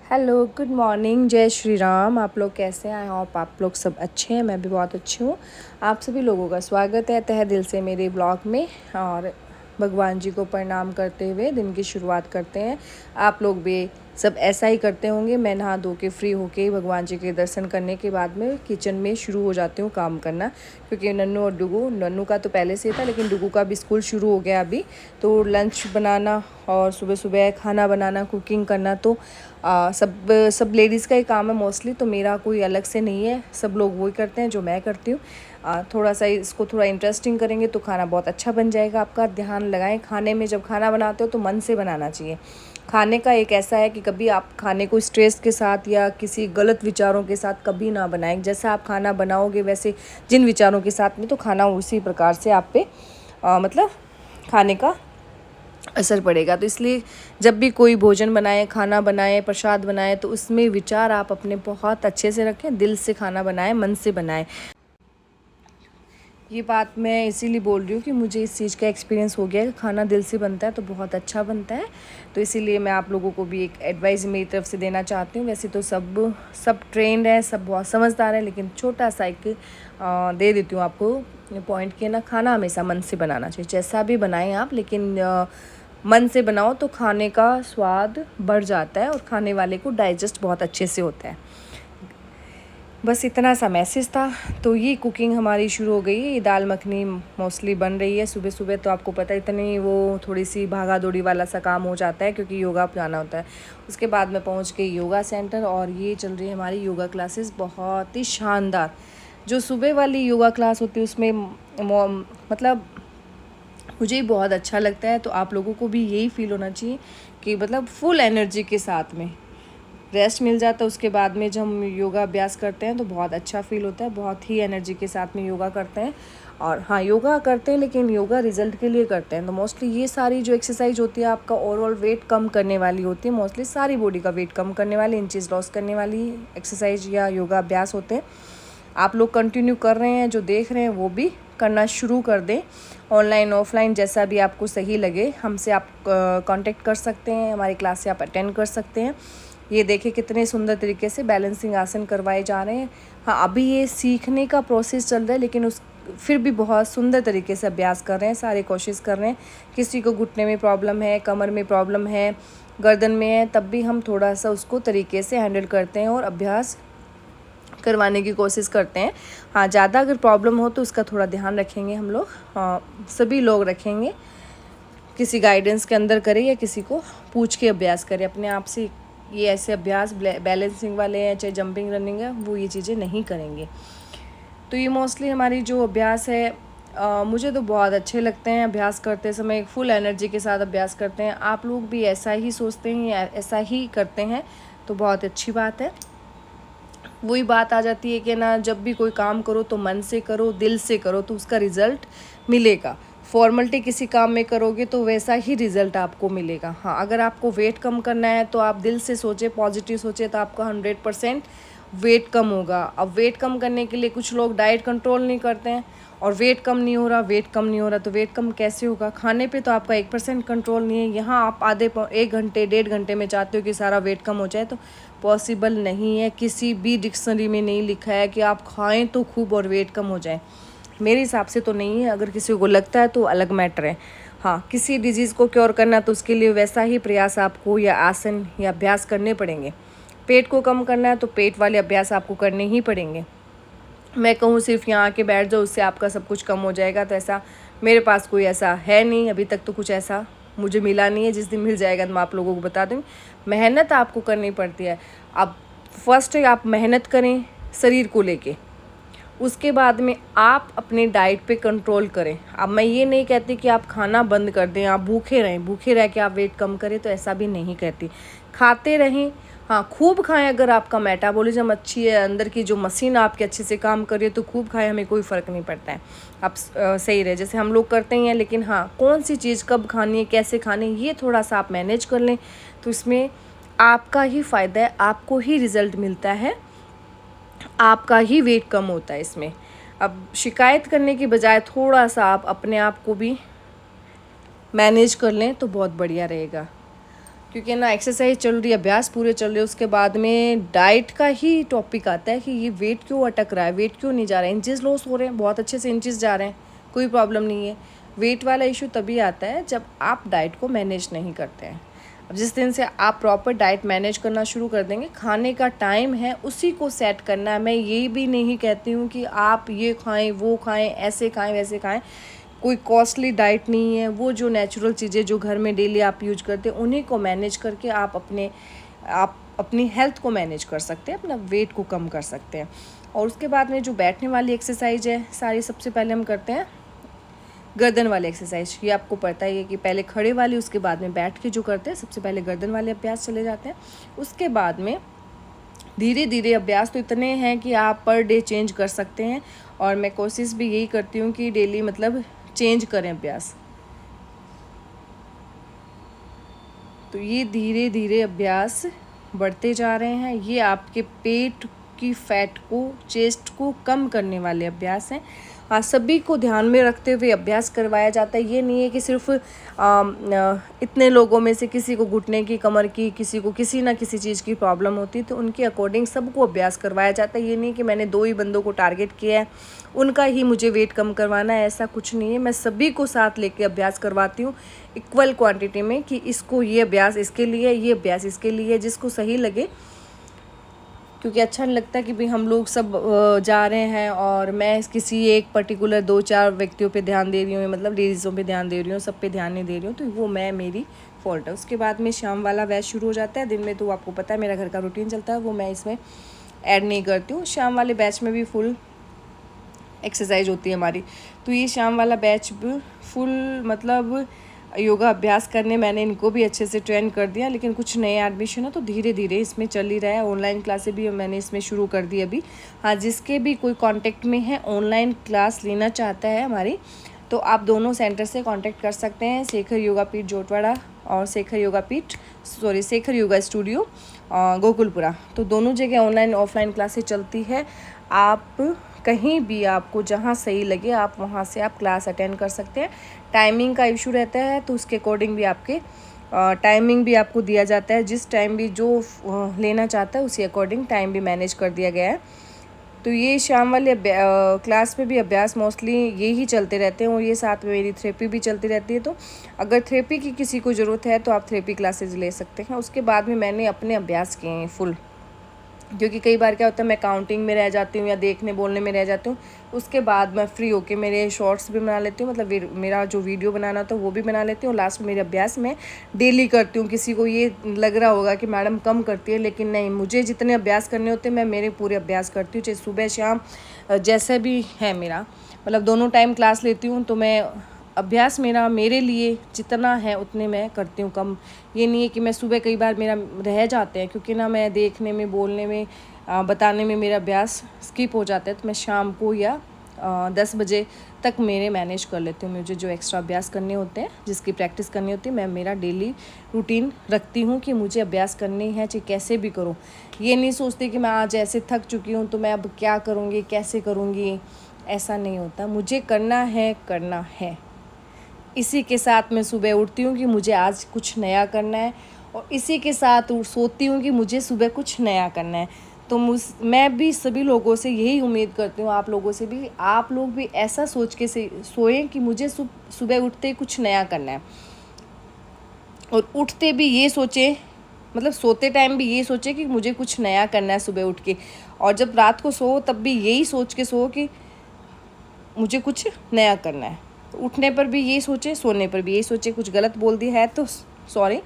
Hello, good morning, जय श्री राम। आप लोग कैसे हैं? आई होप आप लोग सब अच्छे हैं। मैं भी बहुत अच्छी हूँ। आप सभी लोगों का स्वागत है तहे दिल से मेरे ब्लॉग में। और भगवान जी को प्रणाम करते हुए दिन की शुरुआत करते हैं। आप लोग भी सब ऐसा ही करते होंगे। मैं नहा धो के फ्री होके भगवान जी के दर्शन करने के बाद में किचन में शुरू हो जाती हूँ काम करना, क्योंकि नन्नू और डुगू, नन्नू का तो पहले से ही था लेकिन डुगू का भी स्कूल शुरू हो गया अभी। तो लंच बनाना और सुबह सुबह खाना बनाना, कुकिंग करना तो सब लेडीज़ का ही काम है मोस्टली। तो मेरा कोई अलग से नहीं है, सब लोग वही करते हैं जो मैं करती हूँ। थोड़ा सा इसको थोड़ा इंटरेस्टिंग करेंगे तो खाना बहुत अच्छा बन जाएगा। आपका ध्यान लगाएं खाने में, जब खाना बनाते हो तो मन से बनाना चाहिए। खाने का एक ऐसा है कि कभी आप खाने को स्ट्रेस के साथ या किसी गलत विचारों के साथ कभी ना बनाएं। जैसा आप खाना बनाओगे वैसे जिन विचारों के साथ में, तो खाना उसी प्रकार से आप पे मतलब खाने का असर पड़ेगा। तो इसलिए जब भी कोई भोजन बनाए, खाना बनाए, प्रसाद बनाए, तो उसमें विचार आप अपने बहुत अच्छे से रखें। दिल से खाना बनाएं, मन से बनाएं। ये बात मैं इसीलिए बोल रही हूँ कि मुझे इस चीज़ का एक्सपीरियंस हो गया है। खाना दिल से बनता है तो बहुत अच्छा बनता है। तो इसीलिए मैं आप लोगों को भी एक एडवाइस मेरी तरफ से देना चाहती हूँ। वैसे तो सब ट्रेंड है, सब बहुत समझदार है, लेकिन छोटा सा एक दे देती हूँ आपको पॉइंट कि ना, खाना हमेशा मन से बनाना चाहिए। जैसा भी बनाएं आप, लेकिन मन से बनाओ तो खाने का स्वाद बढ़ जाता है और खाने वाले को डाइजेस्ट बहुत अच्छे से होता है। बस इतना सा मैसेज था। तो ये कुकिंग हमारी शुरू हो गई है। ये दाल मखनी मोस्टली बन रही है सुबह सुबह। तो आपको पता है, इतनी वो थोड़ी सी भागा दौड़ी वाला सा काम हो जाता है, क्योंकि योगा जाना होता है। उसके बाद मैं पहुंच गई योगा सेंटर, और ये चल रही है हमारी योगा क्लासेस, बहुत ही शानदार। जो सुबह वाली योगा क्लास होती है उसमें मतलब मुझे बहुत अच्छा लगता है। तो आप लोगों को भी यही फील होना चाहिए कि मतलब फुल एनर्जी के साथ में रेस्ट मिल जाता है। उसके बाद में जब हम योगा अभ्यास करते हैं तो बहुत अच्छा फील होता है, बहुत ही एनर्जी के साथ में योगा करते हैं। और हाँ, योगा करते हैं लेकिन योगा रिजल्ट के लिए करते हैं। तो मोस्टली ये सारी जो एक्सरसाइज होती है आपका ओवरऑल वेट कम करने वाली होती है। मोस्टली सारी बॉडी का वेट कम करने वाली, इंचेस लॉस करने वाली एक्सरसाइज या योगा अभ्यास होते हैं। आप लोग कंटिन्यू कर रहे हैं, जो देख रहे हैं वो भी करना शुरू कर दें। ऑनलाइन ऑफलाइन जैसा भी आपको सही लगे, हमसे आप कांटेक्ट कर सकते हैं, हमारी क्लास से आप अटेंड कर सकते हैं। ये देखिए कितने सुंदर तरीके से बैलेंसिंग आसन करवाए जा रहे हैं। हाँ, अभी ये सीखने का प्रोसेस चल रहा है, लेकिन फिर भी बहुत सुंदर तरीके से अभ्यास कर रहे हैं, सारे कोशिश कर रहे हैं। किसी को घुटने में प्रॉब्लम है, कमर में प्रॉब्लम है, गर्दन में है, तब भी हम थोड़ा सा उसको तरीके से हैंडल करते हैं और अभ्यास करवाने की कोशिश करते हैं। हाँ, ज़्यादा अगर प्रॉब्लम हो तो उसका थोड़ा ध्यान रखेंगे हम लोग। सभी लोग रखेंगे। किसी गाइडेंस के अंदर करें या किसी को पूछ के अभ्यास करें अपने आप से। ये ऐसे अभ्यास बैलेंसिंग वाले हैं, चाहे जंपिंग रनिंग है, वो ये चीज़ें नहीं करेंगे। तो ये मोस्टली हमारी जो अभ्यास है, मुझे तो बहुत अच्छे लगते हैं। अभ्यास करते समय फुल एनर्जी के साथ अभ्यास करते हैं। आप लोग भी ऐसा ही सोचते हैं या ऐसा ही करते हैं तो बहुत अच्छी बात है। वही बात आ जाती है कि ना, जब भी कोई काम करो तो मन से करो, दिल से करो, तो उसका रिज़ल्ट मिलेगा। फॉर्मलिटी किसी काम में करोगे तो वैसा ही रिज़ल्ट आपको मिलेगा। हाँ, अगर आपको वेट कम करना है तो आप दिल से सोचें, पॉजिटिव सोचें, तो आपका 100% वेट कम होगा। अब वेट कम करने के लिए कुछ लोग डाइट कंट्रोल नहीं करते हैं और वेट कम नहीं हो रहा, वेट कम नहीं हो रहा, तो वेट कम कैसे होगा? खाने पे तो आपका 1% कंट्रोल नहीं है। यहाँ आप आधे 1 घंटे 1.5 घंटे में चाहते हो कि सारा वेट कम हो जाए, तो पॉसिबल नहीं है। किसी भी डिक्शनरी में नहीं लिखा है कि आप खाएं तो खूब और वेट कम हो जाए। मेरे हिसाब से तो नहीं है। अगर किसी को लगता है तो अलग मैटर है। हाँ, किसी डिजीज़ को क्योर करना तो उसके लिए वैसा ही प्रयास आपको या आसन या अभ्यास करने पड़ेंगे। पेट को कम करना है तो पेट वाले अभ्यास आपको करने ही पड़ेंगे। मैं कहूँ सिर्फ यहाँ आके बैठ जाओ, उससे आपका सब कुछ कम हो जाएगा, तो ऐसा मेरे पास कोई ऐसा है नहीं। अभी तक तो कुछ ऐसा मुझे मिला नहीं है। जिस दिन मिल जाएगा तो मैं आप लोगों को बता दूँगी। मेहनत आपको करनी पड़ती है। अब फर्स्ट आप मेहनत करें शरीर को लेके, उसके बाद में आप अपने डाइट पे कंट्रोल करें। अब मैं ये नहीं कहती कि आप खाना बंद कर दें, आप भूखे रहें, भूखे रह के आप वेट कम करें, तो ऐसा भी नहीं कहती। खाते रहें, हाँ खूब खाएं। अगर आपका मेटाबॉलिज्म अच्छी है, अंदर की जो मशीन आपके अच्छे से काम कर रही है, तो खूब खाएं, हमें कोई फ़र्क नहीं पड़ता है। आप सही रहे जैसे हम लोग करते ही हैं। लेकिन हाँ, कौन सी चीज़ कब खानी है, कैसे खानी है, ये थोड़ा सा आप मैनेज कर लें, तो इसमें आपका ही फ़ायदा है, आपको ही रिज़ल्ट मिलता है, आपका ही वेट कम होता है इसमें। अब शिकायत करने की बजाय थोड़ा सा आप अपने आप को भी मैनेज कर लें तो बहुत बढ़िया रहेगा। क्योंकि ना एक्सरसाइज चल रही है, अभ्यास पूरे चल रहे हैं, उसके बाद में डाइट का ही टॉपिक आता है कि ये वेट क्यों अटक रहा है, वेट क्यों नहीं जा रहा है। इंचेस लॉस हो रहे हैं, बहुत अच्छे से इंचेस जा रहे हैं, कोई प्रॉब्लम नहीं है। वेट वाला इशू तभी आता है जब आप डाइट को मैनेज नहीं करते हैं। अब जिस दिन से आप प्रॉपर डाइट मैनेज करना शुरू कर देंगे, खाने का टाइम है उसी को सेट करना है। मैं ये भी नहीं कहती हूँ कि आप ये खाएं वो खाएं, ऐसे खाएं वैसे खाएं, कोई कॉस्टली डाइट नहीं है। वो जो नेचुरल चीज़ें जो घर में डेली आप यूज करते हैं उन्हीं को मैनेज करके आप अपनी हेल्थ को मैनेज कर सकते हैं, अपना वेट को कम कर सकते हैं। और उसके बाद में जो बैठने वाली एक्सरसाइज है सारी, सबसे पहले हम करते हैं गर्दन वाली एक्सरसाइज। ये आपको पता ही है कि पहले खड़े वाली, उसके बाद में बैठ के जो करते हैं, सबसे पहले गर्दन वाले अभ्यास चले जाते हैं। उसके बाद में धीरे धीरे अभ्यास तो इतने हैं कि आप पर डे चेंज कर सकते हैं, और मैं कोशिश भी यही करती हूँ कि डेली मतलब चेंज करें अभ्यास। तो ये धीरे धीरे अभ्यास बढ़ते जा रहे हैं। ये आपके पेट की फैट को, चेस्ट को कम करने वाले अभ्यास हैं। सभी को ध्यान में रखते हुए अभ्यास करवाया जाता है। ये नहीं है कि सिर्फ इतने लोगों में से किसी को घुटने की, कमर की, किसी को किसी ना किसी चीज़ की प्रॉब्लम होती है तो उनके अकॉर्डिंग सबको अभ्यास करवाया जाता है। ये नहीं कि मैंने 2 ही बंदों को टारगेट किया है, उनका ही मुझे वेट कम करवाना है, ऐसा कुछ नहीं है। मैं सभी को साथ लेके अभ्यास करवाती हूँ इक्वल क्वांटिटी में, कि इसको ये अभ्यास इसके लिए, ये अभ्यास इसके लिए, जिसको सही लगे। क्योंकि अच्छा नहीं लगता कि भाई हम लोग सब जा रहे हैं और मैं किसी एक पर्टिकुलर 2-4 व्यक्तियों पे ध्यान दे रही हूँ, मतलब लेडीज़ों पे ध्यान दे रही हूँ, सब पे ध्यान नहीं दे रही हूँ, तो वो मेरी फॉल्ट है। उसके बाद में शाम वाला बैच शुरू हो जाता है। दिन में तो आपको पता है मेरा घर का रूटीन चलता है, वो मैं इसमें ऐड नहीं करती हूँ। शाम वाले बैच में भी फुल एक्सरसाइज होती है हमारी। तो ये शाम वाला बैच भी फुल मतलब योगा अभ्यास करने मैंने इनको भी अच्छे से ट्रेन कर दिया। लेकिन कुछ नए एडमिशन है तो धीरे धीरे इसमें चल ही रहा है। ऑनलाइन क्लासेस भी मैंने इसमें शुरू कर दी अभी। हाँ, जिसके भी कोई कांटेक्ट में है, ऑनलाइन क्लास लेना चाहता है हमारी, तो आप दोनों सेंटर से कांटेक्ट कर सकते हैं, शेखर योगा पीठ जोटवाड़ा और शेखर योगा स्टूडियो गोकुलपुरा। तो दोनों जगह ऑनलाइन ऑफलाइन क्लासेस चलती है। आप कहीं भी, आपको जहाँ सही लगे आप वहाँ से आप क्लास अटेंड कर सकते हैं। टाइमिंग का इशू रहता है तो उसके अकॉर्डिंग भी आपके टाइमिंग भी आपको दिया जाता है। जिस टाइम भी जो लेना चाहता है उसी अकॉर्डिंग टाइम भी मैनेज कर दिया गया है। तो ये शाम वाले क्लास में भी अभ्यास मोस्टली ये ही चलते रहते हैं, और ये साथ में मेरी थेरेपी भी चलती रहती है। तो अगर थेरेपी की किसी को ज़रूरत है तो आप थेरेपी क्लासेज ले सकते हैं। उसके बाद में मैंने अपने अभ्यास किए हैं फुल, क्योंकि कई बार क्या होता है मैं काउंटिंग में रह जाती हूँ या देखने बोलने में रह जाती हूँ। उसके बाद मैं फ्री होके मेरे शॉर्ट्स भी बना लेती हूँ, मतलब मेरा जो वीडियो बनाना होता है वो भी बना लेती हूँ। लास्ट में मेरे अभ्यास में डेली करती हूँ। किसी को ये लग रहा होगा कि मैडम कम करती है, लेकिन नहीं, मुझे जितने अभ्यास करने होते हैं मैं मेरे पूरे अभ्यास करती हूँ, चाहे सुबह शाम जैसे भी है मेरा, मतलब दोनों टाइम क्लास लेती हूँ। तो मैं अभ्यास मेरे लिए जितना है उतने मैं करती हूँ कम। ये नहीं है कि मैं सुबह, कई बार मेरा रह जाते हैं क्योंकि ना मैं देखने में, बोलने में, बताने में मेरा अभ्यास स्किप हो जाता है। तो मैं शाम को या 10 बजे तक मेरे मैनेज कर लेती हूँ। मुझे जो एक्स्ट्रा अभ्यास करने होते हैं, जिसकी प्रैक्टिस करनी होती है, मैं मेरा डेली रूटीन रखती हूँ कि मुझे अभ्यास करनी है चाहे कैसे भी करूँ। ये नहीं सोचती कि मैं आज ऐसे थक चुकी हूँ तो मैं अब क्या करूँगी, कैसे करूँगी, ऐसा नहीं होता। मुझे करना है। इसी के साथ मैं सुबह उठती हूँ कि मुझे आज कुछ नया करना है, और इसी के साथ सोती हूँ कि मुझे सुबह कुछ नया करना है। तो मैं भी सभी लोगों से यही उम्मीद करती हूँ, आप लोगों से भी, आप लोग भी ऐसा सोच के सोएं कि मुझे सुबह उठते कुछ नया करना है, और उठते भी ये सोचें, मतलब सोते टाइम भी ये सोचे कि मुझे कुछ नया करना है सुबह उठ के, और जब रात को सो तब भी यही सोच के सो कि मुझे कुछ नया करना है। उठने पर भी यही सोचे, सोने पर भी यही सोचे। कुछ गलत बोल दिया है तो सॉरी।